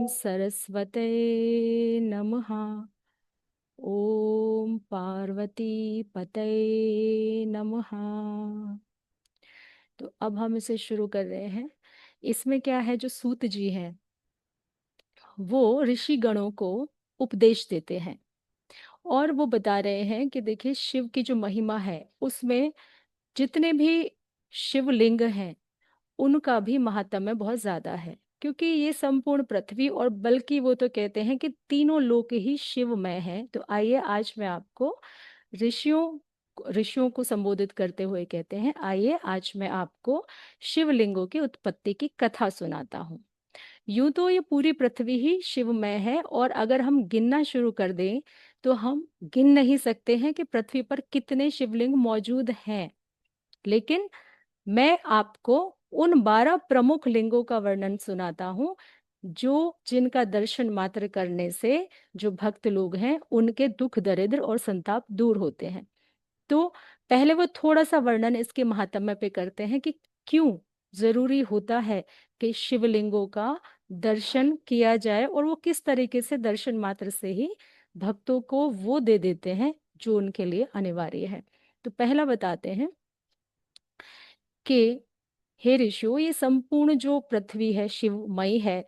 सरस्वते नमः। ओम पार्वती पतये नमः। तो अब हम इसे शुरू कर रहे हैं। इसमें क्या है, जो सूत जी हैं वो ऋषि गणों को उपदेश देते हैं और वो बता रहे हैं कि देखिए, शिव की जो महिमा है उसमें जितने भी शिवलिंग हैं उनका भी महात्म्य बहुत ज्यादा है, क्योंकि ये संपूर्ण पृथ्वी और बल्कि वो तो कहते हैं कि तीनों लोक ही शिवमय हैं। तो आइए आज मैं आपको ऋषियों ऋषियों को संबोधित करते हुए कहते हैं, आइए आज मैं आपको शिवलिंगों की उत्पत्ति की कथा सुनाता हूँ। यूं तो ये पूरी पृथ्वी ही शिवमय है और अगर हम गिनना शुरू कर दें तो हम गिन नहीं सकते हैं कि पृथ्वी पर कितने शिवलिंग मौजूद हैं। लेकिन मैं आपको उन 12 प्रमुख लिंगों का वर्णन सुनाता हूं जो जिनका दर्शन मात्र करने से जो भक्त लोग हैं उनके दुख दरिद्र और संताप दूर होते हैं। तो पहले वो थोड़ा सा वर्णन इसके महात्म्य पे करते हैं कि क्यों जरूरी होता है कि शिवलिंगों का दर्शन किया जाए और वो किस तरीके से दर्शन मात्र से ही भक्तों को वो दे देते हैं जो उनके लिए अनिवार्य है। तो पहला बताते हैं कि हे ऋषियों, ये संपूर्ण जो पृथ्वी है शिवमयी है।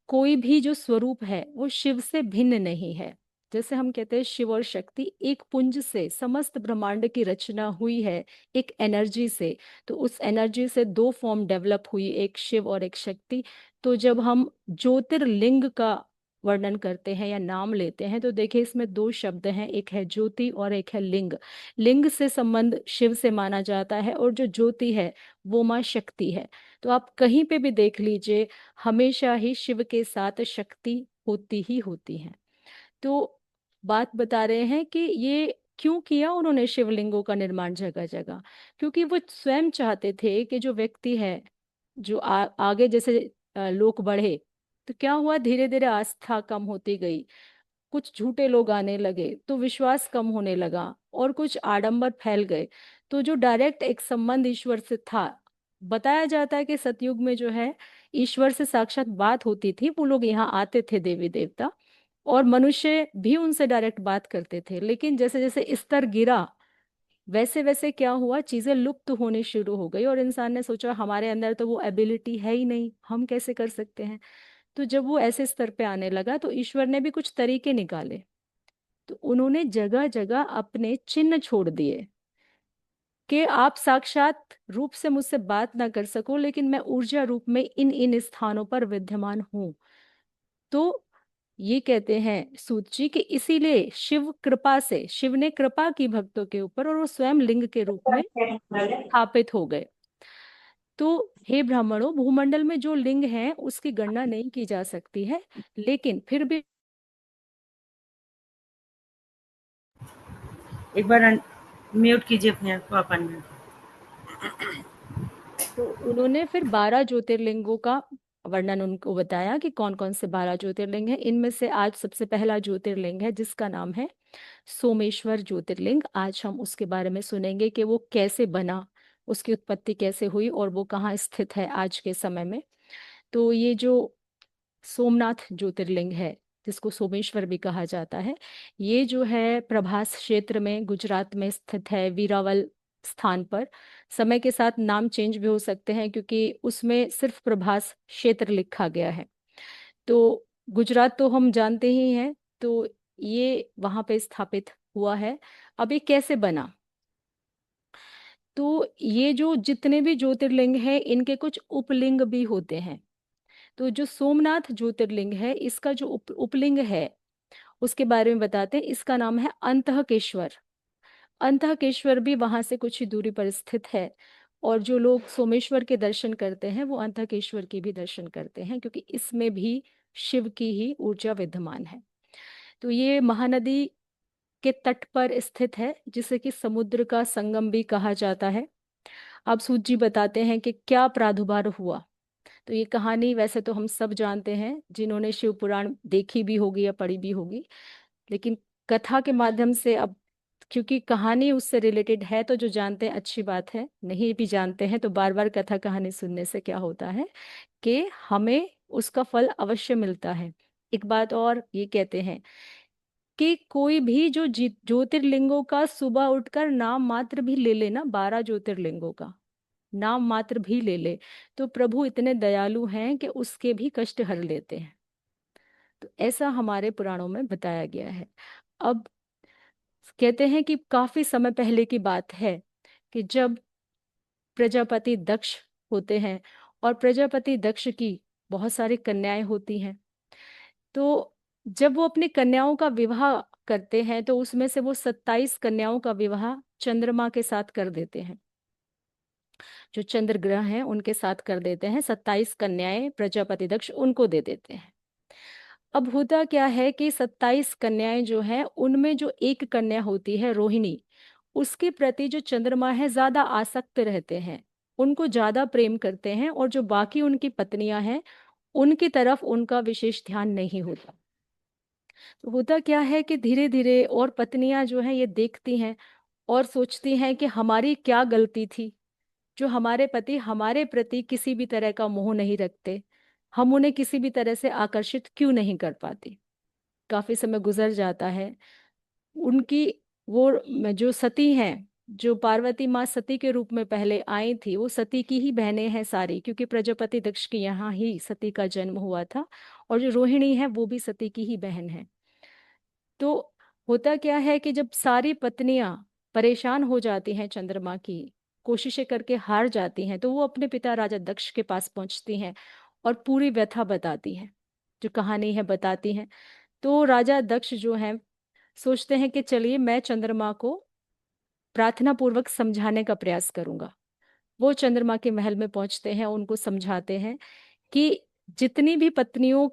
कोई भी जो स्वरूप है वो शिव से भिन्न नहीं है। जैसे हम कहते हैं शिव और शक्ति, एक पुंज से समस्त ब्रह्मांड की रचना हुई है, एक एनर्जी से। तो उस एनर्जी से दो फॉर्म डेवलप हुई, एक शिव और एक शक्ति। तो जब हम ज्योतिर्लिंग का वर्णन करते हैं या नाम लेते हैं तो देखिए, इसमें दो शब्द हैं, एक है ज्योति और एक है लिंग। लिंग से संबंध शिव से माना जाता है और जो ज्योति है वो माँ शक्ति है। तो आप कहीं पे भी देख लीजिए, हमेशा ही शिव के साथ शक्ति होती ही होती है। तो बात बता रहे हैं कि ये क्यों किया उन्होंने शिवलिंगों का निर्माण जगह जगह, क्योंकि वो स्वयं चाहते थे कि जो व्यक्ति है जो आगे जैसे लोग बढ़े तो क्या हुआ, धीरे धीरे आस्था कम होती गई, कुछ झूठे लोग आने लगे तो विश्वास कम होने लगा और कुछ आडंबर फैल गए। तो जो डायरेक्ट एक संबंध ईश्वर से था, बताया जाता है कि सतयुग में जो है ईश्वर से साक्षात बात होती थी, वो लोग यहाँ आते थे देवी देवता और मनुष्य भी उनसे डायरेक्ट बात करते थे। लेकिन जैसे जैसे स्तर गिरा वैसे वैसे क्या हुआ, चीजें लुप्त होने शुरू हो गई और इंसान ने सोचा हमारे अंदर तो वो एबिलिटी है ही नहीं, हम कैसे कर सकते हैं। तो जब वो ऐसे स्तर पे आने लगा तो ईश्वर ने भी कुछ तरीके निकाले। तो उन्होंने जगह जगह अपने चिन्ह छोड़ दिए कि आप साक्षात रूप से मुझसे बात ना कर सको लेकिन मैं ऊर्जा रूप में इन इन स्थानों पर विद्यमान हूं। तो ये कहते हैं सूत जी कि इसीलिए शिव कृपा से, शिव ने कृपा की भक्तों के ऊपर और वो स्वयं लिंग के रूप में स्थापित हो गए। तो हे ब्राह्मणों, भूमंडल में जो लिंग है उसकी गणना नहीं की जा सकती है, लेकिन फिर भी एक बार म्यूट कीजिए अपने आप को आप अनम्यूट। तो उन्होंने फिर 12 ज्योतिर्लिंगों का वर्णन उनको बताया कि कौन कौन से 12 ज्योतिर्लिंग हैं। इनमें से आज सबसे पहला ज्योतिर्लिंग है जिसका नाम है सोमेश्वर ज्योतिर्लिंग। आज हम उसके बारे में सुनेंगे कि वो कैसे बना, उसकी उत्पत्ति कैसे हुई और वो कहाँ स्थित है आज के समय में। तो ये जो सोमनाथ ज्योतिर्लिंग है जिसको सोमेश्वर भी कहा जाता है, ये जो है प्रभास क्षेत्र में गुजरात में स्थित है, वीरावल स्थान पर। समय के साथ नाम चेंज भी हो सकते हैं क्योंकि उसमें सिर्फ प्रभास क्षेत्र लिखा गया है। तो गुजरात तो हम जानते ही हैं। तो ये वहां पे स्थापित हुआ है। अब ये कैसे बना, तो ये जो जितने भी ज्योतिर्लिंग हैं इनके कुछ उपलिंग भी होते हैं। तो जो सोमनाथ ज्योतिर्लिंग है इसका जो उपलिंग है उसके बारे में बताते हैं। इसका नाम है अंतःकेश्वर। अंतःकेश्वर भी वहां से कुछ ही दूरी पर स्थित है और जो लोग सोमेश्वर के दर्शन करते हैं वो अंतःकेश्वर के भी दर्शन करते हैं क्योंकि इसमें भी शिव की ही ऊर्जा विद्यमान है। तो ये महानदी के तट पर स्थित है जिसे कि समुद्र का संगम भी कहा जाता है। अब सूत जी बताते हैं कि क्या प्रादुर्भाव हुआ। तो ये कहानी वैसे तो हम सब जानते हैं जिन्होंने शिव पुराण देखी भी होगी या पढ़ी भी होगी, लेकिन कथा के माध्यम से अब क्योंकि कहानी उससे रिलेटेड है तो जो जानते हैं अच्छी बात है, नहीं भी जानते हैं तो बार बार कथा कहानी सुनने से क्या होता है कि हमें उसका फल अवश्य मिलता है। एक बात और ये कहते हैं कि कोई भी जो ज्योतिर्लिंगों का सुबह उठकर नाम मात्र भी ले लेना, 12 ज्योतिर्लिंगों का नाम मात्र भी ले ले, तो प्रभु इतने दयालु हैं कि उसके भी कष्ट हर लेते हैं। तो ऐसा हमारे पुराणों में बताया गया है। अब कहते हैं कि काफी समय पहले की बात है कि जब प्रजापति दक्ष होते हैं, और प्रजापति दक्ष की बहुत सारी कन्याएं होती हैं, तो जब वो अपनी कन्याओं का विवाह करते हैं तो उसमें से वो 27 कन्याओं का विवाह चंद्रमा के साथ कर देते हैं। जो चंद्र ग्रह हैं उनके साथ कर देते हैं, 27 कन्याएं प्रजापति दक्ष उनको दे देते हैं। अब होता क्या है कि 27 कन्याएं जो हैं उनमें जो एक कन्या होती है रोहिणी, उसके प्रति जो चंद्रमा है ज्यादा आसक्त रहते हैं, उनको ज्यादा प्रेम करते हैं, और जो बाकी उनकी पत्नियां हैं उनकी तरफ उनका विशेष ध्यान नहीं होता। तो होता क्या है कि धीरे धीरे और पत्नियां जो हैं ये देखती हैं और सोचती हैं कि हमारी क्या गलती थी, जो हमारे पति हमारे प्रति किसी भी तरह का मोह नहीं रखते, हम उन्हें किसी भी तरह से आकर्षित क्यों नहीं कर पाते। काफी समय गुजर जाता है। उनकी वो जो सती हैं, जो पार्वती माँ सती के रूप में पहले आई थी, वो सती की ही बहनें हैं सारी, क्योंकि प्रजापति दक्ष के यहाँ ही सती का जन्म हुआ था। और जो रोहिणी है वो भी सती की ही बहन है। तो होता क्या है कि जब सारी पत्नियां परेशान हो जाती हैं, चंद्रमा की कोशिशें करके हार जाती हैं, तो वो अपने पिता राजा दक्ष के पास पहुंचती हैं और पूरी व्यथा बताती हैं, जो कहानी है बताती हैं। तो राजा दक्ष जो हैं सोचते हैं कि चलिए मैं चंद्रमा को प्रार्थना पूर्वक समझाने का प्रयास करूंगा। वो चंद्रमा के महल में पहुंचते हैं, उनको समझाते हैं कि जितनी भी पत्नियों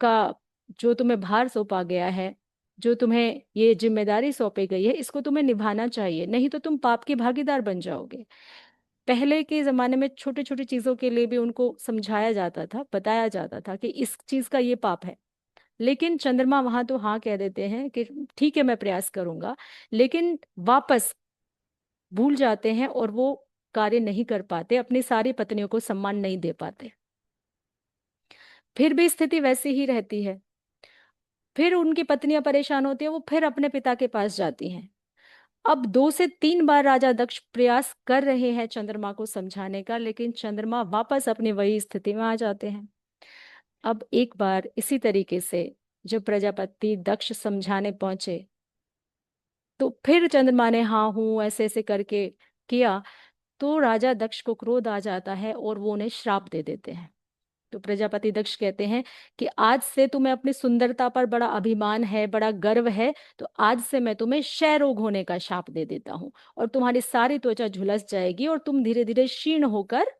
का जो तुम्हें भार सौंपा गया है, जो तुम्हें ये जिम्मेदारी सौंपी गई है, इसको तुम्हें निभाना चाहिए, नहीं तो तुम पाप के भागीदार बन जाओगे। पहले के जमाने में छोटी छोटी चीजों के लिए भी उनको समझाया जाता था, बताया जाता था कि इस चीज का ये पाप है। लेकिन चंद्रमा वहां तो हाँ कह देते हैं कि ठीक है मैं प्रयास करूंगा, लेकिन वापस भूल जाते हैं और वो कार्य नहीं कर पाते, अपनी सारी पत्नियों को सम्मान नहीं दे पाते। फिर भी स्थिति वैसी ही रहती है। फिर उनकी पत्नियां परेशान होती है, वो फिर अपने पिता के पास जाती हैं। अब 2 से 3 बार राजा दक्ष प्रयास कर रहे हैं चंद्रमा को समझाने का, लेकिन चंद्रमा वापस अपनी वही स्थिति में आ जाते हैं। अब एक बार इसी तरीके से जब प्रजापति दक्ष समझाने पहुंचे, तो फिर चंद्रमा ने हाँ हूं ऐसे ऐसे करके किया, तो राजा दक्ष को क्रोध आ जाता है और वो उन्हें श्राप दे देते हैं। तो प्रजापति दक्ष कहते हैं कि आज से तुम्हें अपनी सुंदरता पर बड़ा अभिमान है, बड़ा गर्व है, तो आज से मैं तुम्हें क्षय रोग होने का शाप दे देता हूँ, और तुम्हारी सारी त्वचा झुलस जाएगी और तुम धीरे धीरे क्षीण होकर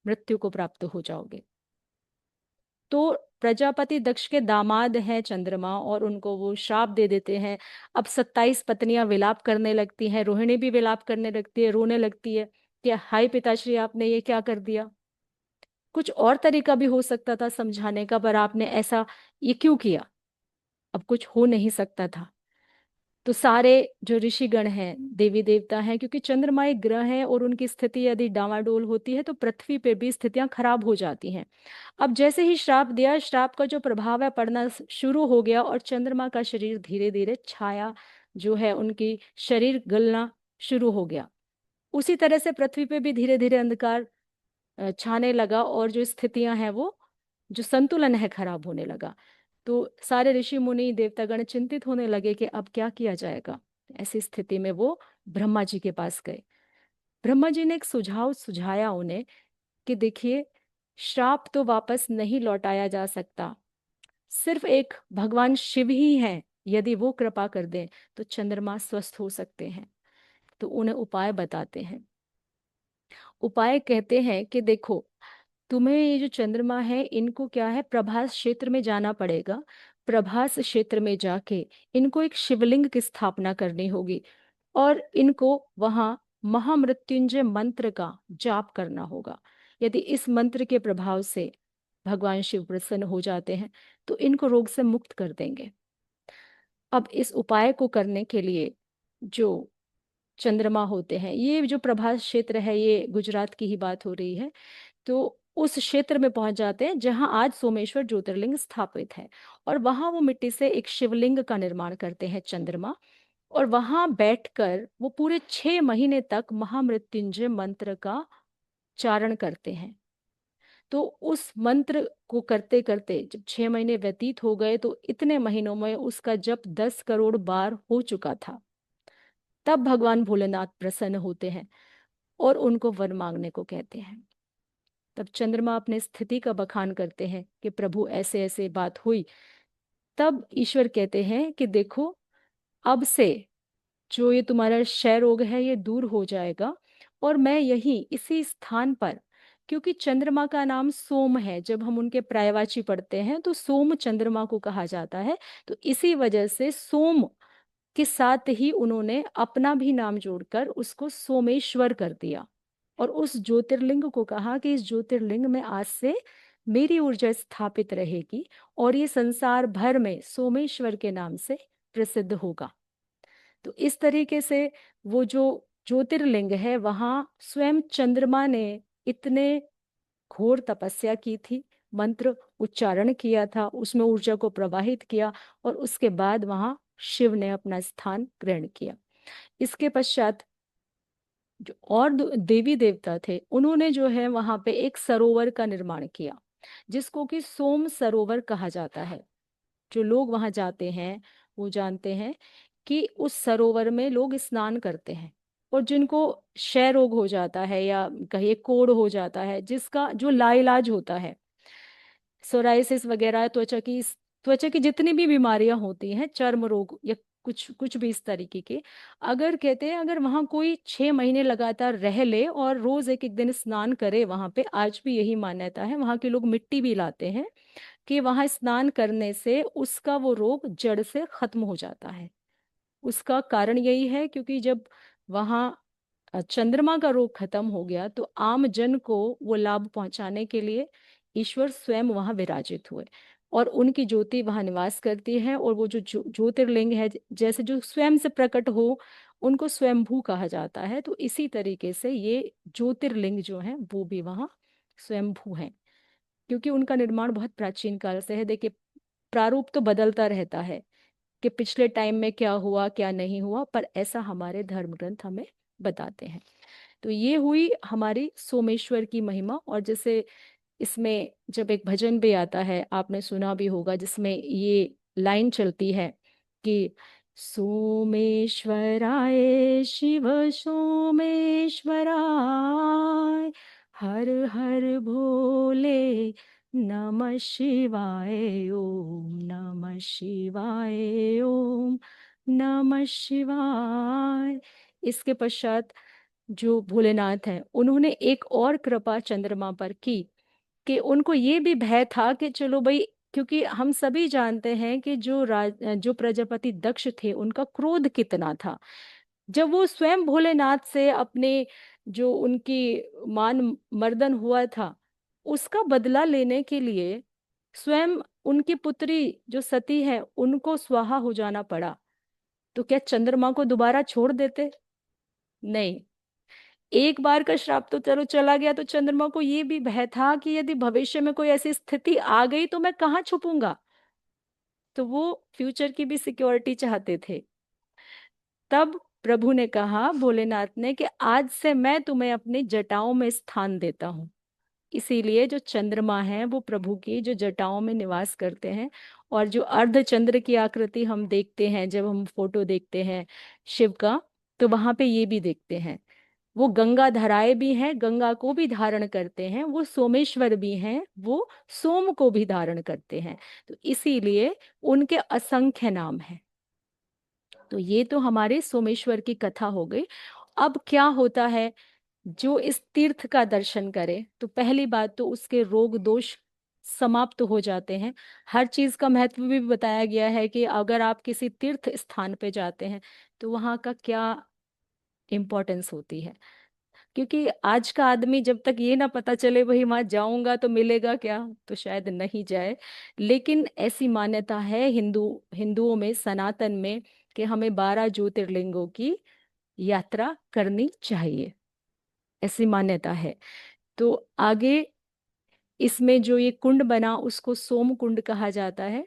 मृत्यु को प्राप्त हो जाओगे। तो प्रजापति दक्ष के दामाद हैं चंद्रमा, और उनको वो श्राप दे देते हैं। अब 27 पत्नियां विलाप करने लगती हैं, रोहिणी भी विलाप करने लगती है, रोने लगती है कि हाय पिताश्री आपने ये क्या कर दिया। कुछ और तरीका भी हो सकता था समझाने का, पर आपने ऐसा ये क्यों किया। अब कुछ हो नहीं सकता था। तो सारे जो ऋषिगण हैं, देवी देवता हैं, क्योंकि चंद्रमा एक ग्रह है और उनकी स्थिति यदि डामाडोल होती है तो पृथ्वी पे भी स्थितियां खराब हो जाती हैं। अब जैसे ही श्राप दिया, श्राप का जो प्रभाव है पड़ना शुरू हो गया, और चंद्रमा का शरीर धीरे धीरे छाया जो है उनकी शरीर गलना शुरू हो गया। उसी तरह से पृथ्वी पे भी धीरे धीरे अंधकार छाने लगा, और जो स्थितियां हैं वो जो संतुलन है खराब होने लगा। तो सारे ऋषि मुनि देवतागण चिंतित होने लगे कि अब क्या किया जाएगा। ऐसी स्थिति में वो ब्रह्मा जी के पास गए। ब्रह्मा जी ने एक सुझाव सुझाया उन्हें कि देखिए, श्राप तो वापस नहीं लौटाया जा सकता, सिर्फ एक भगवान शिव ही हैं, यदि वो कृपा कर दें तो चंद्रमा स्वस्थ हो सकते हैं। तो उन्हें उपाय बताते हैं। उपाय कहते हैं कि देखो, तुम्हें ये जो चंद्रमा है इनको क्या है, प्रभास क्षेत्र में जाना पड़ेगा। प्रभास क्षेत्र में जाके इनको एक शिवलिंग की स्थापना करनी होगी, और इनको वहां महामृत्युंजय मंत्र का जाप करना होगा। यदि इस मंत्र के प्रभाव से भगवान शिव प्रसन्न हो जाते हैं तो इनको रोग से मुक्त कर देंगे। अब इस उपाय को करने के लिए जो चंद्रमा होते हैं, ये जो प्रभास क्षेत्र है ये गुजरात की ही बात हो रही है, तो उस क्षेत्र में पहुंच जाते हैं जहां आज सोमेश्वर ज्योतिर्लिंग स्थापित है। और वहां वो मिट्टी से एक शिवलिंग का निर्माण करते हैं, चंद्रमा। और वहां बैठकर वो पूरे 6 महीने तक महामृत्युंजय मंत्र का चारण करते हैं। तो उस मंत्र को करते करते जब 6 महीने व्यतीत हो गए, तो इतने महीनों में उसका जप 10 करोड़ बार हो चुका था। तब भगवान भोलेनाथ प्रसन्न होते हैं और उनको वर मांगने को कहते हैं। तब चंद्रमा अपने स्थिति का बखान करते हैं कि प्रभु ऐसे ऐसे बात हुई। तब ईश्वर कहते हैं कि देखो, अब से जो ये तुम्हारा क्षय रोग है ये दूर हो जाएगा। और मैं यही इसी स्थान पर, क्योंकि चंद्रमा का नाम सोम है, जब हम उनके पर्यायवाची पढ़ते हैं तो सोम चंद्रमा को कहा जाता है। तो इसी वजह से सोम के साथ ही उन्होंने अपना भी नाम जोड़कर उसको सोमेश्वर कर दिया। और उस ज्योतिर्लिंग को कहा कि इस ज्योतिर्लिंग में आज से मेरी ऊर्जा स्थापित रहेगी और ये संसार भर में सोमेश्वर के नाम से प्रसिद्ध होगा। तो इस तरीके से वो जो ज्योतिर्लिंग है, वहां स्वयं चंद्रमा ने इतने घोर तपस्या की थी, मंत्र उच्चारण किया था, उसमें ऊर्जा को प्रवाहित किया, और उसके बाद वहां शिव ने अपना स्थान ग्रहण किया। इसके पश्चात जो और देवी देवता थे, उन्होंने जो है वहां पे एक सरोवर का निर्माण किया, जिसको कि सोम सरोवर कहा जाता है। जो लोग वहां जाते हैं वो जानते हैं कि उस सरोवर में लोग स्नान करते हैं। और जिनको क्षय रोग हो जाता है या कहिए कोढ़ हो जाता है, जिसका जो लाइलाज होता है, सोराइसिस वगैरह, त्वचा की जितनी भी बीमारियां होती हैं, चर्म रोग या कुछ कुछ भी इस तरीके के, अगर कहते हैं अगर वहां कोई 6 महीने लगातार रह ले और रोज एक एक दिन स्नान करे, वहां पे आज भी यही मान्यता है, वहां के लोग मिट्टी भी लाते हैं कि वहां स्नान करने से उसका वो रोग जड़ से खत्म हो जाता है। उसका कारण यही है क्योंकि जब वहां चंद्रमा का रोग खत्म हो गया, तो आम जन को वो लाभ पहुंचाने के लिए ईश्वर स्वयं वहां विराजित हुए और उनकी ज्योति वहां निवास करती है। और वो जो ज्योतिर्लिंग है, जैसे जो स्वयं से प्रकट हो, उनको स्वयंभू कहा जाता है। तो इसी तरीके से ये ज्योतिर्लिंग जो है वो भी वहां स्वयंभू है, क्योंकि उनका निर्माण बहुत प्राचीन काल से है। देखिए, प्रारूप तो बदलता रहता है कि पिछले टाइम में क्या हुआ क्या नहीं हुआ, पर ऐसा हमारे धर्म ग्रंथ हमें बताते हैं। तो ये हुई हमारी सोमेश्वर की महिमा। और जैसे इसमें जब एक भजन भी आता है, आपने सुना भी होगा, जिसमें ये लाइन चलती है कि सोमेश्वराय शिव सोमेश्वराय, हर हर भोले, नमः शिवाय ओम नमः शिवाय ओम नमः शिवाय। इसके पश्चात जो भोलेनाथ हैं, उन्होंने एक और कृपा चंद्रमा पर की कि उनको ये भी भय था कि चलो भाई, क्योंकि हम सभी जानते हैं कि जो प्रजापति दक्ष थे, उनका क्रोध कितना था। जब वो स्वयं भोलेनाथ से अपने जो उनकी मान मर्दन हुआ था, उसका बदला लेने के लिए स्वयं उनकी पुत्री जो सती है, उनको स्वाहा हो जाना पड़ा। तो क्या चंद्रमा को दोबारा छोड़ देते? नहीं। एक बार का श्राप तो चलो चला गया, तो चंद्रमा को ये भी भय था कि यदि भविष्य में कोई ऐसी स्थिति आ गई तो मैं कहाँ छुपूंगा। तो वो फ्यूचर की भी सिक्योरिटी चाहते थे। तब प्रभु ने कहा, भोलेनाथ ने, कि आज से मैं तुम्हें अपनी जटाओं में स्थान देता हूँ। इसीलिए जो चंद्रमा है वो प्रभु की जो जटाओं में निवास करते हैं। और जो अर्धचंद्र की आकृति हम देखते हैं, जब हम फोटो देखते हैं शिव का, तो वहां पे ये भी देखते हैं। वो गंगा धराए भी हैं, गंगा को भी धारण करते हैं, वो सोमेश्वर भी हैं, वो सोम को भी धारण करते हैं। तो इसीलिए उनके असंख्य नाम हैं। तो ये तो हमारे सोमेश्वर की कथा हो गई। अब क्या होता है, जो इस तीर्थ का दर्शन करे, तो पहली बात तो उसके रोग दोष समाप्त हो जाते हैं। हर चीज का महत्व भी बताया गया है कि अगर आप किसी तीर्थ स्थान पे जाते हैं तो वहाँ का क्या इम्पोर्टेंस होती है। क्योंकि आज का आदमी जब तक ये ना पता चले भाई वहां जाऊंगा तो मिलेगा क्या, तो शायद नहीं जाए। लेकिन ऐसी मान्यता है हिंदुओं में, सनातन में, कि हमें 12 ज्योतिर्लिंगों की यात्रा करनी चाहिए, ऐसी मान्यता है। तो आगे इसमें जो ये कुंड बना उसको सोम कुंड कहा जाता है।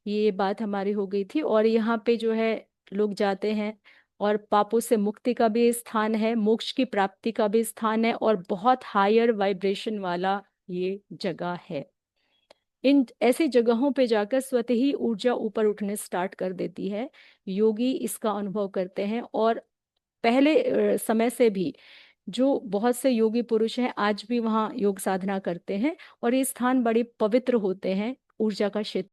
ये बात हमारी हो गई थी। और यहाँ पे जो है लोग जाते हैं, और पापों से मुक्ति का भी स्थान है, मोक्ष की प्राप्ति का भी स्थान है, और बहुत हायर वाइब्रेशन वाला ये जगह है। इन ऐसी जगहों पे जाकर स्वतः ही ऊर्जा ऊपर उठने स्टार्ट कर देती है। योगी इसका अनुभव करते हैं। और पहले समय से भी जो बहुत से योगी पुरुष हैं आज भी वहाँ योग साधना करते हैं, और ये स्थान बड़े पवित्र होते हैं, ऊर्जा का क्षेत्र